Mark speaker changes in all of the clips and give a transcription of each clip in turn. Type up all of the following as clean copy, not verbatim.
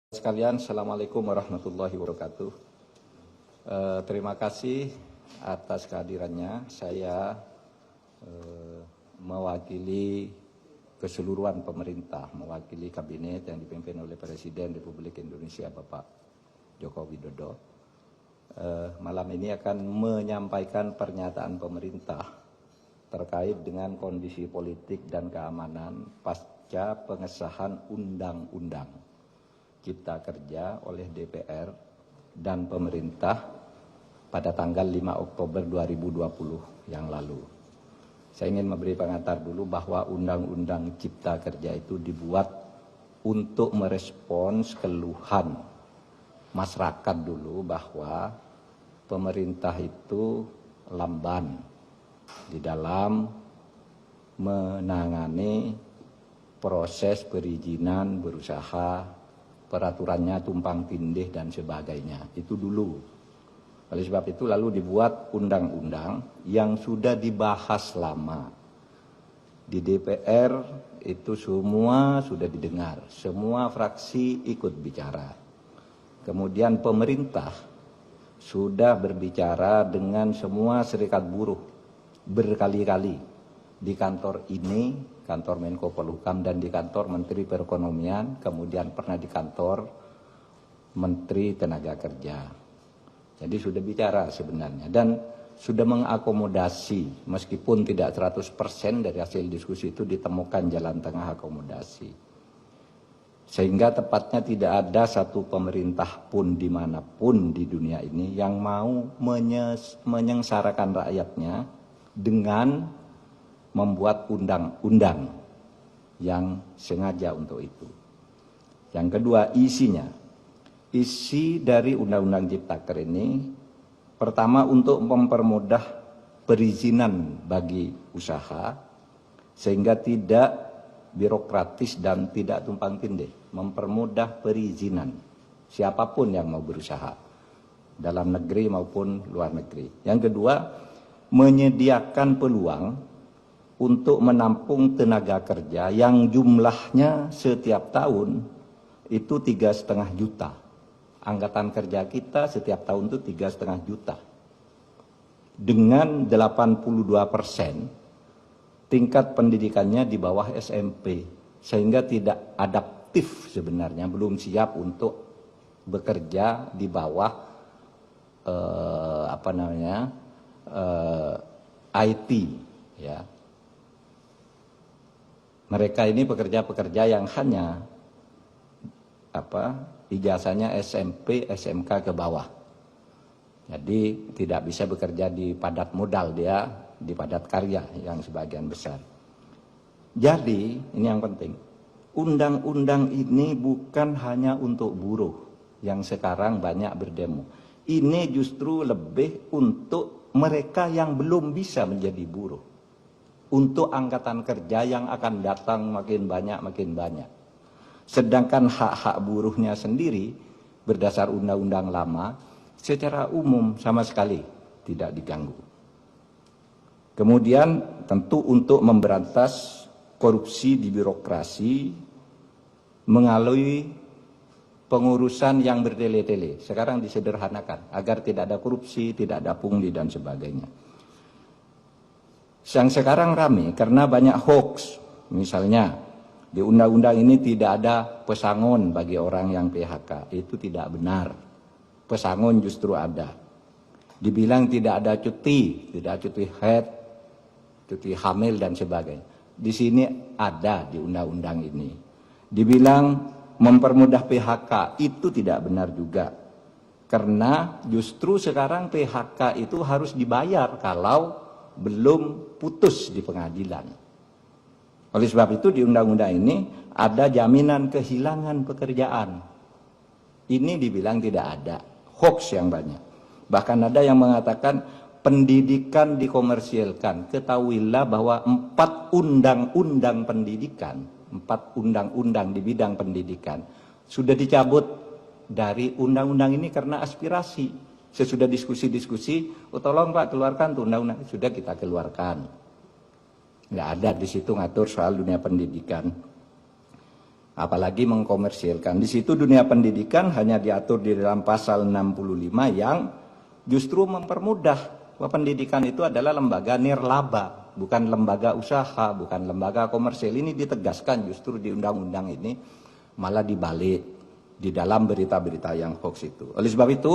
Speaker 1: Sekalian, Assalamualaikum warahmatullahi wabarakatuh. Terima kasih atas kehadirannya. Saya mewakili keseluruhan pemerintah, mewakili kabinet yang dipimpin oleh Presiden Republik Indonesia Bapak Joko Widodo. Malam ini akan menyampaikan pernyataan pemerintah terkait dengan kondisi politik dan keamanan pasca pengesahan Undang-Undang Cipta Kerja oleh DPR dan pemerintah pada tanggal 5 Oktober 2020 yang lalu. Saya ingin memberi pengantar dulu bahwa Undang-Undang Cipta Kerja itu dibuat untuk merespons keluhan masyarakat dulu bahwa pemerintah itu lamban di dalam menangani proses perizinan berusaha, peraturannya tumpang tindih dan sebagainya. Itu dulu. Oleh sebab itu lalu dibuat undang-undang yang sudah dibahas lama. Di DPR itu semua sudah didengar, semua fraksi ikut bicara. Kemudian pemerintah sudah berbicara dengan semua serikat buruh berkali-kali di kantor ini, kantor Menko Polhukam, dan di kantor Menteri Perekonomian, kemudian pernah di kantor Menteri Tenaga Kerja. Jadi sudah bicara sebenarnya dan sudah mengakomodasi, meskipun tidak 100% dari hasil diskusi itu ditemukan jalan tengah akomodasi. Sehingga tepatnya tidak ada satu pemerintah pun dimanapun di dunia ini yang mau menyengsarakan rakyatnya dengan membuat undang-undang yang sengaja untuk itu. Yang kedua, isinya. Isi dari Undang-Undang Cipta Kerja ini pertama untuk mempermudah perizinan bagi usaha sehingga tidak birokratis dan tidak tumpang tindih, mempermudah perizinan siapapun yang mau berusaha dalam negeri maupun luar negeri. Yang kedua, menyediakan peluang untuk menampung tenaga kerja yang jumlahnya setiap tahun itu 3,5 juta. Angkatan kerja kita setiap tahun itu 3,5 juta. Dengan 82% tingkat pendidikannya di bawah SMP, sehingga tidak adaptif sebenarnya, belum siap untuk bekerja di bawah IT, ya. Mereka ini pekerja-pekerja yang hanya ijazahnya SMP, SMK ke bawah. Jadi tidak bisa bekerja di padat modal, dia di padat karya yang sebagian besar. Jadi ini yang penting. Undang-undang ini bukan hanya untuk buruh yang sekarang banyak berdemo. Ini justru lebih untuk mereka yang belum bisa menjadi buruh. Untuk angkatan kerja yang akan datang makin banyak. Sedangkan hak-hak buruhnya sendiri berdasar undang-undang lama secara umum sama sekali tidak diganggu. Kemudian tentu untuk memberantas korupsi di birokrasi melalui pengurusan yang bertele-tele. Sekarang disederhanakan agar tidak ada korupsi, tidak ada pungli dan sebagainya. Yang sekarang ramai karena banyak hoax. Misalnya di undang-undang ini tidak ada pesangon bagi orang yang PHK. Itu tidak benar. Pesangon justru ada. Dibilang tidak ada cuti, tidak cuti haid, cuti hamil dan sebagainya. Di sini ada di undang-undang ini. Dibilang mempermudah PHK, itu tidak benar juga. Karena justru sekarang PHK itu harus dibayar kalau belum putus di pengadilan. Oleh sebab itu di undang-undang ini ada jaminan kehilangan pekerjaan. Ini dibilang tidak ada, hoax yang banyak. Bahkan ada yang mengatakan pendidikan dikomersialkan. Ketahuilah bahwa 4 undang-undang pendidikan, 4 undang-undang di bidang pendidikan sudah dicabut dari undang-undang ini karena aspirasi. Sesudah diskusi-diskusi, tolong Pak keluarkan tuh undang-undang, sudah kita keluarkan. Nggak ada di situ ngatur soal dunia pendidikan. apalagi mengkomersilkan. Di situ dunia pendidikan hanya diatur di dalam pasal 65 yang justru mempermudah bahwa pendidikan itu adalah lembaga nirlaba, bukan lembaga usaha, bukan lembaga komersil. Ini ditegaskan justru di undang-undang ini, malah dibalik di dalam berita-berita yang hoax itu. Oleh sebab itu,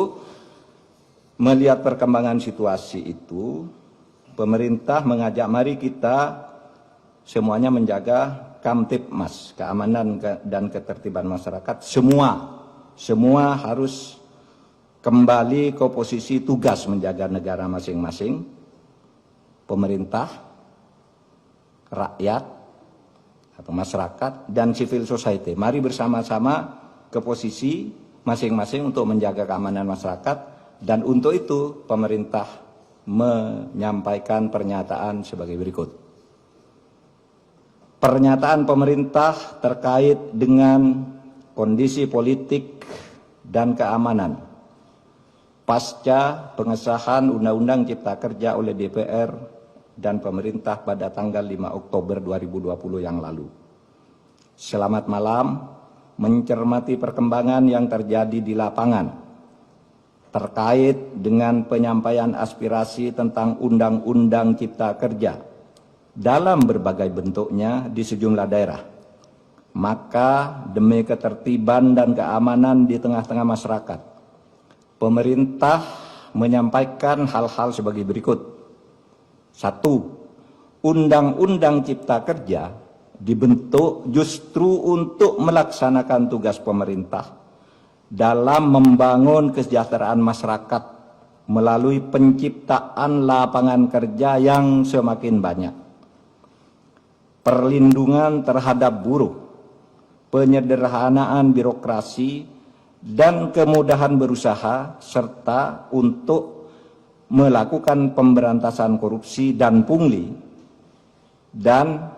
Speaker 1: melihat perkembangan situasi itu, pemerintah mengajak mari kita semuanya menjaga Kamtibmas, keamanan dan ketertiban masyarakat, semua harus kembali ke posisi tugas menjaga negara masing-masing, pemerintah, rakyat atau masyarakat, dan civil society. Mari bersama-sama ke posisi masing-masing untuk menjaga keamanan masyarakat, dan untuk itu pemerintah menyampaikan pernyataan sebagai berikut. Pernyataan pemerintah terkait dengan kondisi politik dan keamanan pasca pengesahan Undang-Undang Cipta Kerja oleh DPR dan pemerintah pada tanggal 5 Oktober 2020 yang lalu. Selamat malam, mencermati perkembangan yang terjadi di lapangan terkait dengan penyampaian aspirasi tentang Undang-Undang Cipta Kerja dalam berbagai bentuknya di sejumlah daerah. Maka demi ketertiban dan keamanan di tengah-tengah masyarakat, pemerintah menyampaikan hal-hal sebagai berikut. 1. Undang-Undang Cipta Kerja dibentuk justru untuk melaksanakan tugas pemerintah dalam membangun kesejahteraan masyarakat melalui penciptaan lapangan kerja yang semakin banyak, perlindungan terhadap buruh, penyederhanaan birokrasi, dan kemudahan berusaha, serta untuk melakukan pemberantasan korupsi dan pungli, dan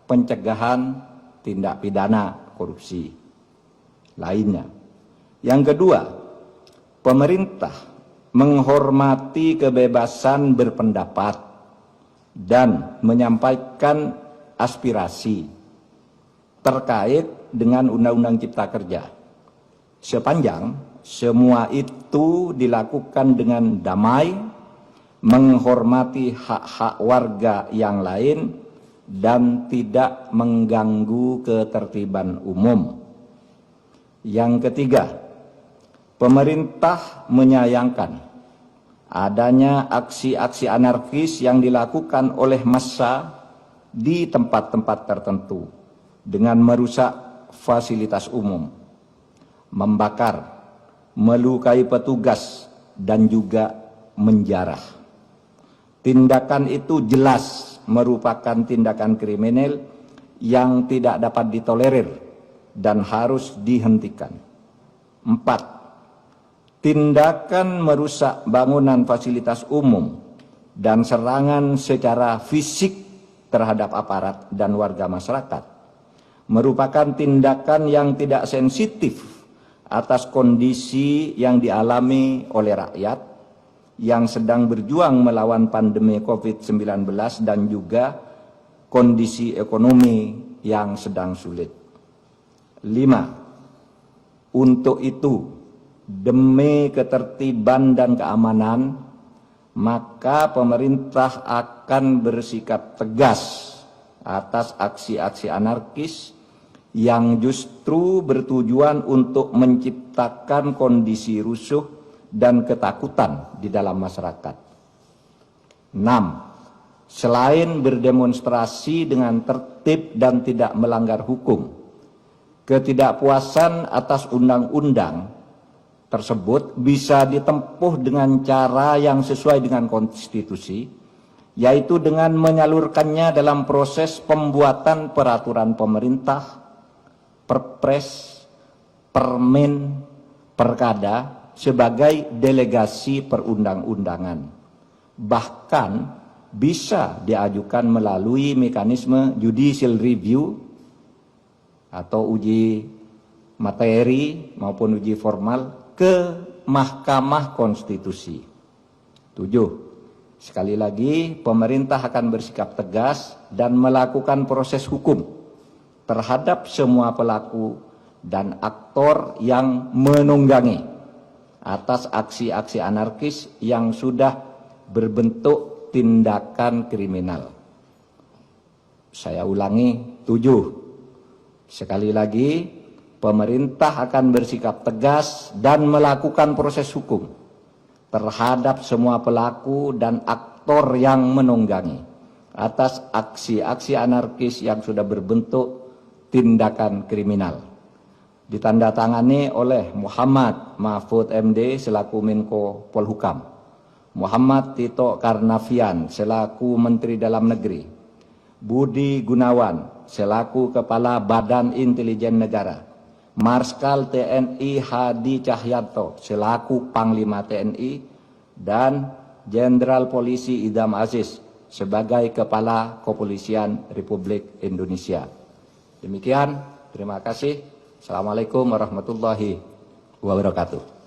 Speaker 1: pencegahan tindak pidana korupsi lainnya. Yang kedua, pemerintah menghormati kebebasan berpendapat dan menyampaikan aspirasi terkait dengan Undang-Undang Cipta Kerja, sepanjang semua itu dilakukan dengan damai, menghormati hak-hak warga yang lain, dan tidak mengganggu ketertiban umum. Yang ketiga, pemerintah menyayangkan adanya aksi-aksi anarkis yang dilakukan oleh massa di tempat-tempat tertentu dengan merusak fasilitas umum, membakar, melukai petugas, dan juga menjarah. Tindakan itu jelas merupakan tindakan kriminal yang tidak dapat ditolerir dan harus dihentikan. 4. Tindakan merusak bangunan fasilitas umum dan serangan secara fisik terhadap aparat dan warga masyarakat merupakan tindakan yang tidak sensitif atas kondisi yang dialami oleh rakyat yang sedang berjuang melawan pandemi COVID-19 dan juga kondisi ekonomi yang sedang sulit. 5. Untuk itu, demi ketertiban dan keamanan, maka pemerintah akan bersikap tegas atas aksi-aksi anarkis yang justru bertujuan untuk menciptakan kondisi rusuh dan ketakutan di dalam masyarakat. 6. Selain berdemonstrasi dengan tertib dan tidak melanggar hukum, ketidakpuasan atas undang-undang tersebut bisa ditempuh dengan cara yang sesuai dengan konstitusi, yaitu dengan menyalurkannya dalam proses pembuatan peraturan pemerintah, perpres, permen, perkada sebagai delegasi perundang-undangan. Bahkan bisa diajukan melalui mekanisme judicial review atau uji materi maupun uji formal ke Mahkamah Konstitusi. 7. Sekali lagi, pemerintah akan bersikap tegas dan melakukan proses hukum terhadap semua pelaku dan aktor yang menunggangi atas aksi-aksi anarkis yang sudah berbentuk tindakan kriminal. Saya ulangi, 7. Sekali lagi, pemerintah akan bersikap tegas dan melakukan proses hukum terhadap semua pelaku dan aktor yang menunggangi atas aksi-aksi anarkis yang sudah berbentuk tindakan kriminal. Ditandatangani oleh Muhammad Mahfud MD selaku Menko Polhukam, Muhammad Tito Karnavian selaku Menteri Dalam Negeri, Budi Gunawan selaku Kepala Badan Intelijen Negara, Marskal TNI Hadi Cahyanto selaku Panglima TNI, dan Jenderal Polisi Idham Aziz sebagai Kepala Kepolisian Republik Indonesia. Demikian, terima kasih. Assalamualaikum warahmatullahi wabarakatuh.